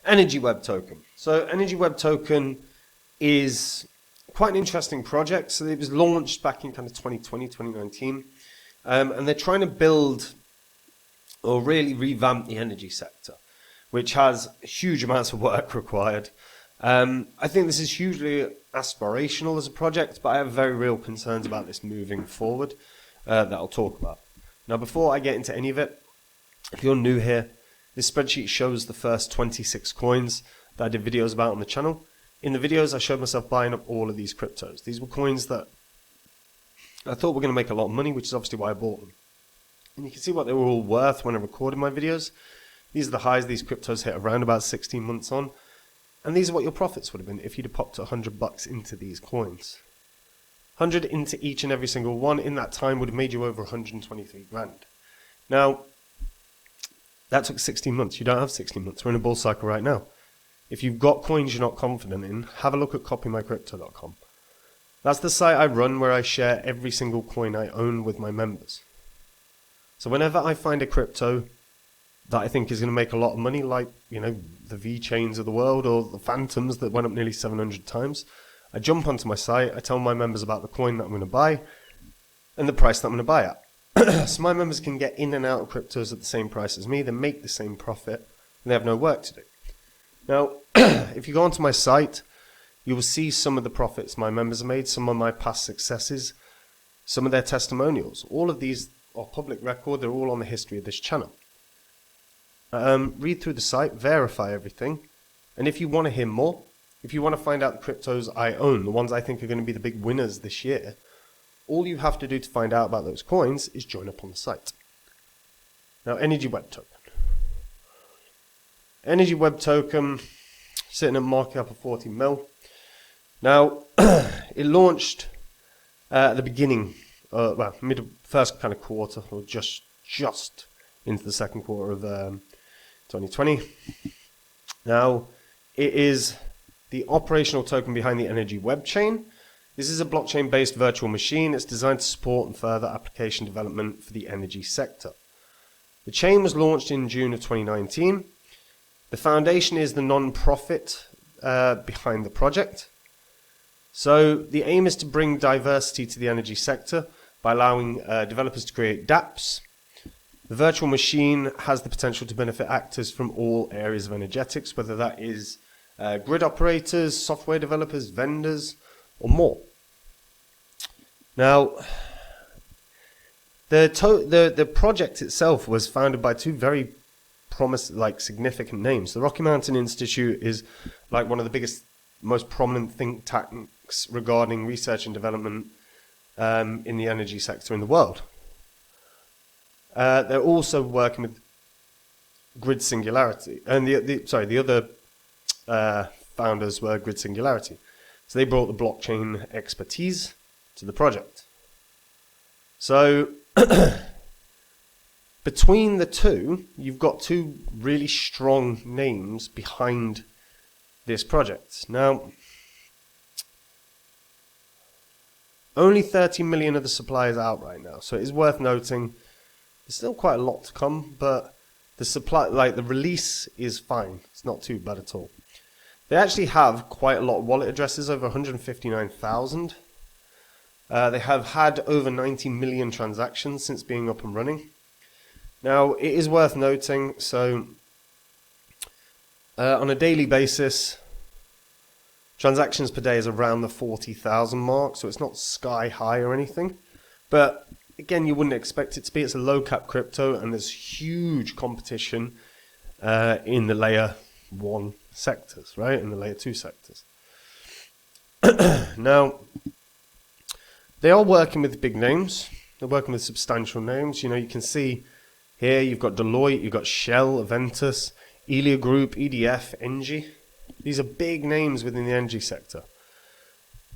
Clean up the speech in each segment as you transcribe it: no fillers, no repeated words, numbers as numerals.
Energy Web Token. So Energy Web Token is quite an interesting project. So it was launched back in kind of 2020, 2019. And they're trying to build or really revamp the energy sector, which has huge amounts of work required. I think this is hugely aspirational as a project, but I have very real concerns about this moving forward that I'll talk about. Now, before I get into any of it, if you're new here, this spreadsheet shows the first 26 coins that I did videos about on the channel. In the videos, I showed myself buying up all of these cryptos. These were coins that I thought were going to make a lot of money, which is obviously why I bought them. And you can see what they were all worth when I recorded my videos. These are the highs these cryptos hit around about 16 months on. And these are what your profits would have been if you'd have popped $100 into these coins. 100 into each and every single one in that time would have made you over 123 grand. Now, that took 16 months. You don't have 16 months. We're in a bull cycle right now. If you've got coins you're not confident in, have a look at copymycrypto.com. That's the site I run where I share every single coin I own with my members. So whenever I find a crypto that I think is going to make a lot of money, like, you know, the V-chains of the world or the phantoms that went up nearly 700 times, I jump onto my site, I tell my members about the coin that I'm going to buy and the price that I'm going to buy at. So my members can get in and out of cryptos at the same price as me, they make the same profit, and they have no work to do. Now, if you go onto my site, you will see some of the profits my members have made, some of my past successes, some of their testimonials. All of these are public record, they're all on the history of this channel. Read through the site, verify everything, and if you want to hear more, if you want to find out the cryptos I own, the ones I think are going to be the big winners this year, all you have to do to find out about those coins is join up on the site. Now, Energy Web Token. Energy Web Token, sitting at market cap of 40 mil. Now, it launched at the beginning, first kind of quarter, or just into the second quarter of 2020. Now, it is the operational token behind the Energy Web Chain. This is a blockchain-based virtual machine. It's designed to support and further application development for the energy sector. The chain was launched in June of 2019. The foundation is the non-profit behind the project. So the aim is to bring diversity to the energy sector by allowing developers to create dApps. The virtual machine has the potential to benefit actors from all areas of energetics, whether that is grid operators, software developers, vendors, or more. Now, the project itself was founded by two very significant names. The Rocky Mountain Institute is like one of the biggest, most prominent think tanks regarding research and development in the energy sector in the world. They're also working with Grid Singularity, and the other founders were Grid Singularity. So they brought the blockchain expertise to the project. So between the two, you've got two really strong names behind this project. Now, only 30 million of the supply is out right now, so it is worth noting there's still quite a lot to come, but the supply, the release is fine. It's not too bad at all. They actually have quite a lot of wallet addresses, over 159,000. They have had over 90 million transactions since being up and running. Now, it is worth noting, so on a daily basis, transactions per day is around the 40,000 mark, so it's not sky high or anything. But again, you wouldn't expect it to be. It's a low cap crypto, and there's huge competition in the layer 1 sectors, right? In the layer 2 sectors. Now, they are working with big names. They're working with substantial names. You know, you can see here you've got Deloitte, you've got Shell, Aventus, Elia Group, EDF, Engie. These are big names within the energy sector.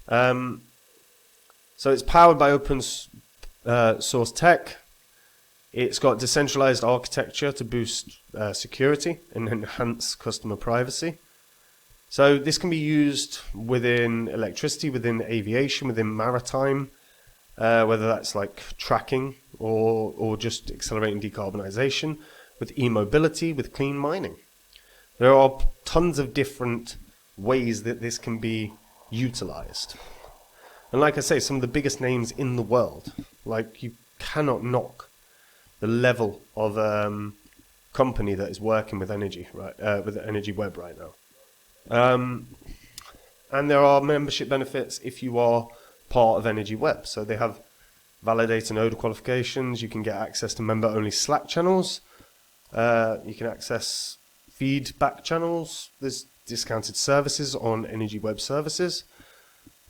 So it's powered by open source tech. It's got decentralized architecture to boost security and enhance customer privacy. So this can be used within electricity, within aviation, within maritime, whether that's like tracking or just accelerating decarbonization, with e-mobility, with clean mining. There are tons of different ways that this can be utilized. And like I say, some of the biggest names in the world, like you cannot knock the level of company that is working with energy, right? With Energy Web right now. And there are membership benefits if you are part of Energy Web. So they have validator node qualifications. You can get access to member-only Slack channels. You can access feedback channels. There's discounted services on Energy Web services.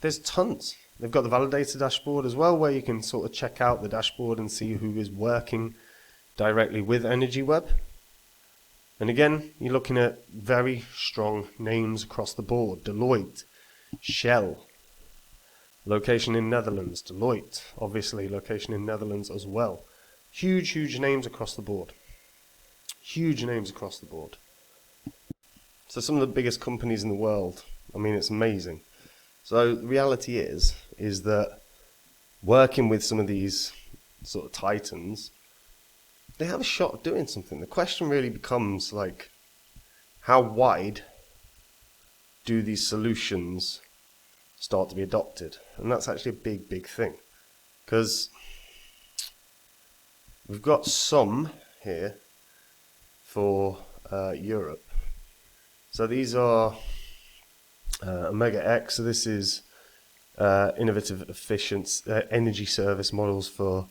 There's tons. They've got the validator dashboard as well, where you can sort of check out the dashboard and see who is working directly with Energy Web. And again, you're looking at very strong names across the board. Deloitte, Shell, location in Netherlands, Deloitte, obviously location in Netherlands as well. Huge, huge names across the board. Huge names across the board. So some of the biggest companies in the world, I mean, it's amazing. So the reality is that working with some of these sort of titans, they have a shot at doing something. The question really becomes like, how wide do these solutions start to be adopted? And that's actually a big, big thing. Because we've got some here for Europe. So these are Omega X. So this is innovative, efficient energy service models for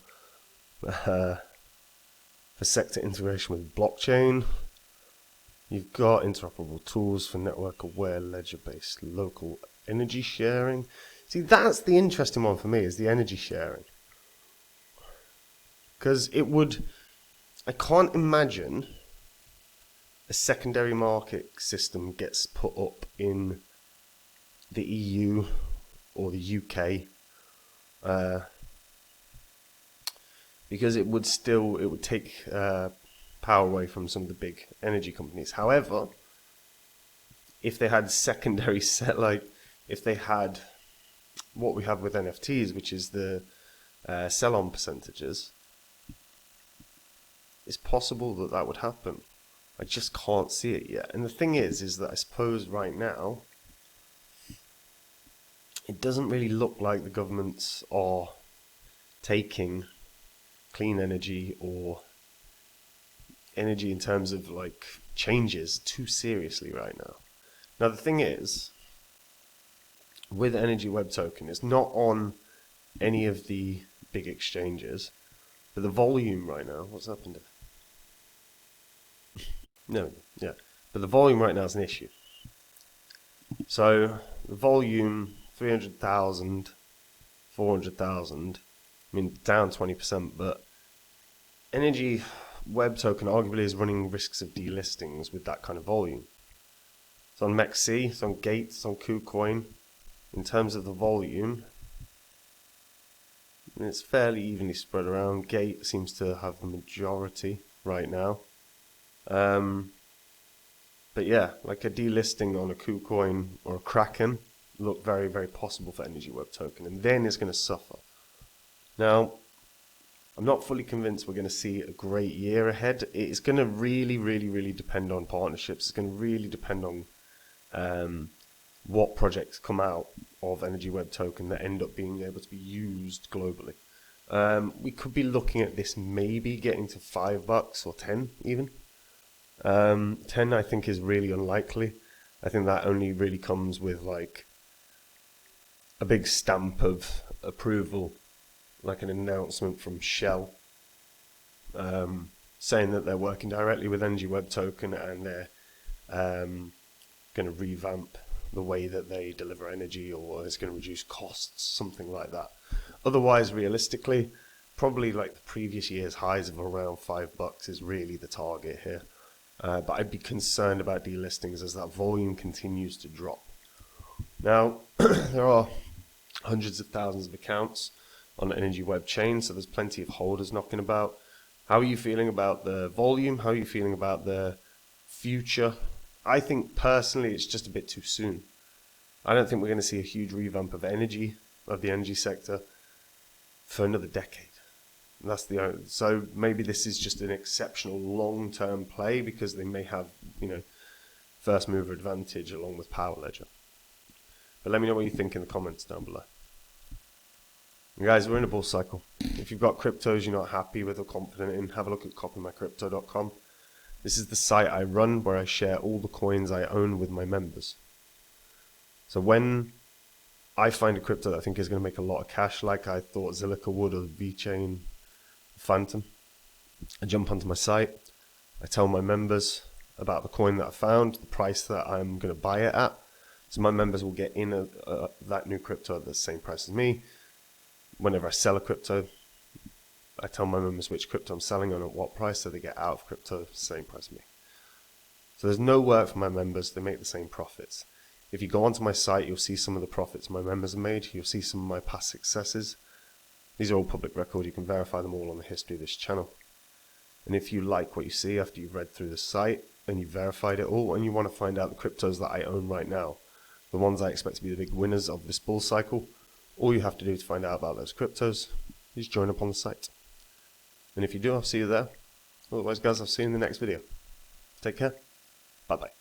sector integration with blockchain. You've got interoperable tools for network-aware, ledger-based local energy sharing. See, that's the interesting one for me, is the energy sharing. Because I can't imagine a secondary market system gets put up in the EU or the UK, because it would take power away from some of the big energy companies. However, if they had secondary if they had what we have with NFTs, which is the sell-on percentages, it's possible that that would happen. I just can't see it yet. And the thing is that I suppose right now, it doesn't really look like the governments are taking clean energy or energy in terms of like changes too seriously right now. Now the thing is, with Energy Web Token, it's not on any of the big exchanges, but the volume right now, what's happened? No, yeah, but the volume right now is an issue. So the volume, 300,000, 400,000, I mean, down 20%, but Energy Web Token arguably is running risks of delistings with that kind of volume. It's on MEXC, it's on Gate, it's on KuCoin. In terms of the volume, it's fairly evenly spread around. Gate seems to have the majority right now. But yeah, like a delisting on a KuCoin or a Kraken look very, very possible for Energy Web Token, and then it's going to suffer. Now, I'm not fully convinced we're going to see a great year ahead. It's going to really, really, really depend on partnerships. It's going to really depend on what projects come out of Energy Web Token that end up being able to be used globally. We could be looking at this maybe getting to $5 or 10 even. 10 I think is really unlikely. I think that only really comes with like a big stamp of approval, like an announcement from Shell saying that they're working directly with Energy Web Token and they're going to revamp the way that they deliver energy, or it's going to reduce costs, something like that. Otherwise, realistically, probably like the previous year's highs of around $5 is really the target here. But I'd be concerned about delistings as that volume continues to drop. Now, there are hundreds of thousands of accounts on Energy Web chain, so there's plenty of holders knocking about. How are you feeling about the volume? How are you feeling about the future? I think personally it's just a bit too soon. I don't think we're going to see a huge revamp of the energy sector for another decade. So maybe this is just an exceptional long-term play because they may have, first mover advantage along with Power Ledger. But let me know what you think in the comments down below. And guys, we're in a bull cycle. If you've got cryptos you're not happy with or confident in, have a look at copymycrypto.com. This is the site I run where I share all the coins I own with my members. So when I find a crypto that I think is going to make a lot of cash, like I thought Zilliqa would, or VeChain, Phantom, I jump onto my site, I tell my members about the coin that I found, the price that I'm going to buy it at. So my members will get in that new crypto at the same price as me. Whenever I sell a crypto, I tell my members which crypto I'm selling on at what price, so they get out of crypto at the same price as me. So there's no work for my members, they make the same profits. If you go onto my site, you'll see some of the profits my members have made, you'll see some of my past successes. These are all public record, you can verify them all on the history of this channel. And if you like what you see after you've read through the site, and you've verified it all, and you want to find out the cryptos that I own right now, the ones I expect to be the big winners of this bull cycle, all you have to do to find out about those cryptos is join up on the site. And if you do, I'll see you there. Otherwise, guys, I'll see you in the next video. Take care. Bye-bye.